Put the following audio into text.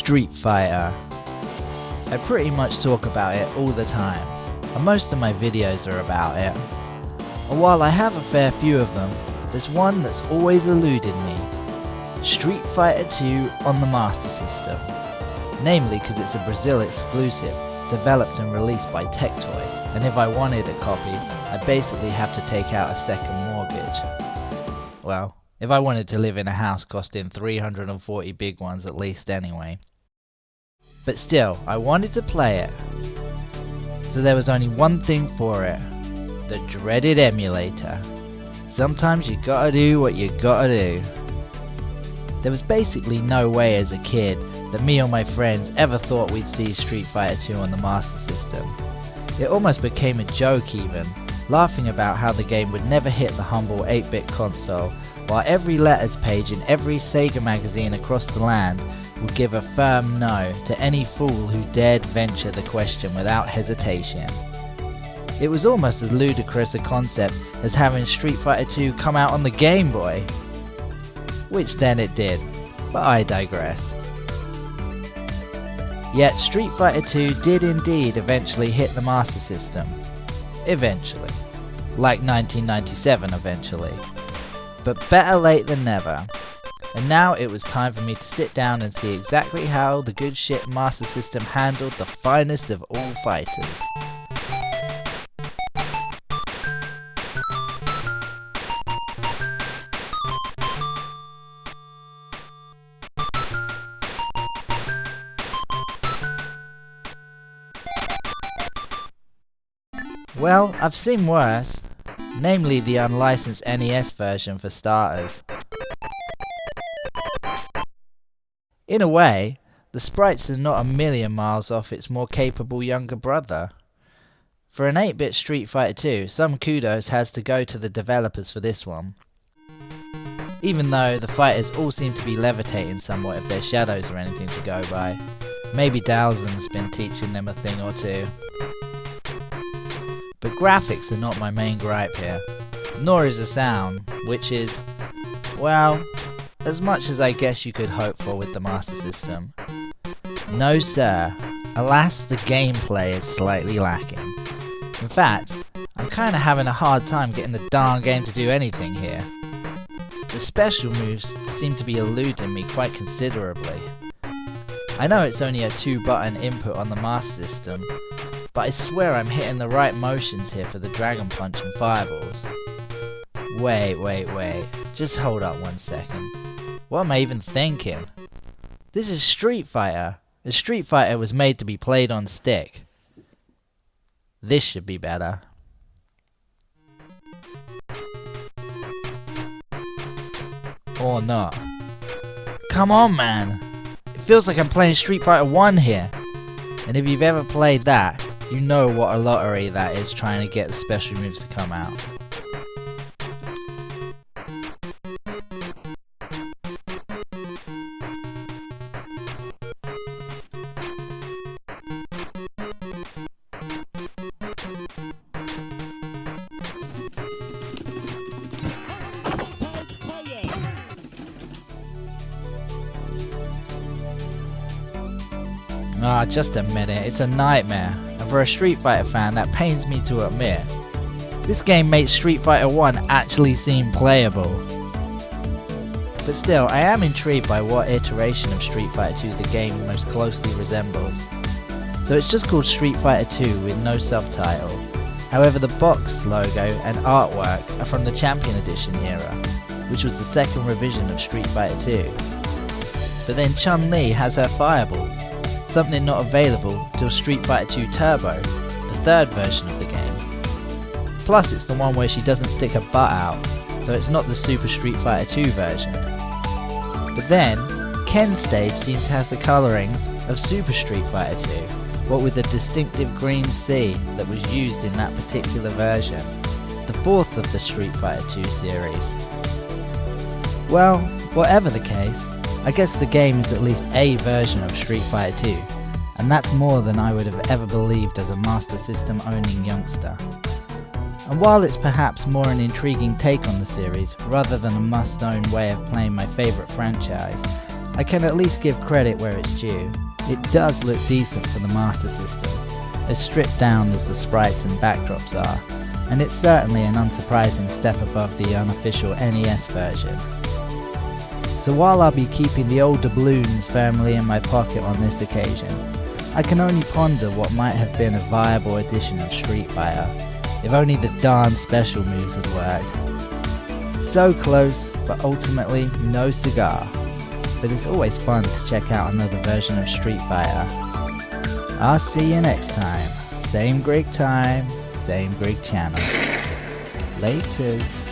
Street Fighter. I pretty much talk about it all the time, and most of my videos are about it. And while I have a fair few of them, there's one that's always eluded me. Street Fighter 2 on the Master System. Namely because it's a Brazil exclusive, developed and released by Tec Toy, and if I wanted a copy, I basically have to take out a second mortgage. Well, if I wanted to live in a house costing 340 big ones at least anyway. But still, I wanted to play it. So there was only one thing for it. The dreaded emulator. Sometimes you gotta do what you gotta do. There was basically no way as a kid that me or my friends ever thought we'd see Street Fighter 2 on the Master System. It almost became a joke even, laughing about how the game would never hit the humble 8-bit console, while every letters page in every Sega magazine across the land would give a firm no to any fool who dared venture the question without hesitation. It was almost as ludicrous a concept as having Street Fighter 2 come out on the Game Boy. Which then it did, but I digress. Yet Street Fighter 2 did indeed eventually hit the Master System. Eventually. Like 1997 eventually. But better late than never. And now it was time for me to sit down and see exactly how the good shit Master System handled the finest of all fighters. Well, I've seen worse, namely the unlicensed NES version for starters. In a way, the sprites are not a million miles off its more capable younger brother. For an 8-bit Street Fighter 2, some kudos has to go to the developers for this one. Even though the fighters all seem to be levitating somewhat if their shadows are anything to go by. Maybe Dowson's been teaching them a thing or two. But graphics are not my main gripe here, nor is the sound, which is, well, as much as I guess you could hope for with the Master System. No sir, alas the gameplay is slightly lacking. In fact, I'm kinda having a hard time getting the darn game to do anything here. The special moves seem to be eluding me quite considerably. I know it's only a 2-button input on the Master System, but I swear I'm hitting the right motions here for the Dragon Punch and Fireballs. Wait, just hold up 1 second. What am I even thinking? This is Street Fighter. A Street Fighter was made to be played on stick. This should be better. Or not. Come on, man! It feels like I'm playing Street Fighter 1 here. And if you've ever played that, you know what a lottery that is trying to get the special moves to come out. Just a minute, it's a nightmare, and for a Street Fighter fan that pains me to admit. This game makes Street Fighter 1 actually seem playable. But still, I am intrigued by what iteration of Street Fighter 2 the game most closely resembles. So it's just called Street Fighter 2 with no subtitle. However, the box logo and artwork are from the Champion Edition era, which was the second revision of Street Fighter 2. But then Chun-Li has her Fireball, something not available till Street Fighter 2 Turbo, the third version of the game. Plus it's the one where she doesn't stick her butt out, so it's not the Super Street Fighter 2 version. But then, Ken's stage seems to have the colourings of Super Street Fighter 2, what with the distinctive green sea that was used in that particular version, the fourth of the Street Fighter 2 series. Well, whatever the case, I guess the game is at least a version of Street Fighter 2, and that's more than I would have ever believed as a Master System owning youngster. And while it's perhaps more an intriguing take on the series, rather than a must-own way of playing my favourite franchise, I can at least give credit where it's due. It does look decent for the Master System, as stripped down as the sprites and backdrops are, and it's certainly an unsurprising step above the unofficial NES version. So while I'll be keeping the old doubloons firmly in my pocket on this occasion, I can only ponder what might have been a viable edition of Street Fighter, if only the darn special moves had worked. So close, but ultimately no cigar. But it's always fun to check out another version of Street Fighter. I'll see you next time. Same Greg time, same Greg channel. Laters.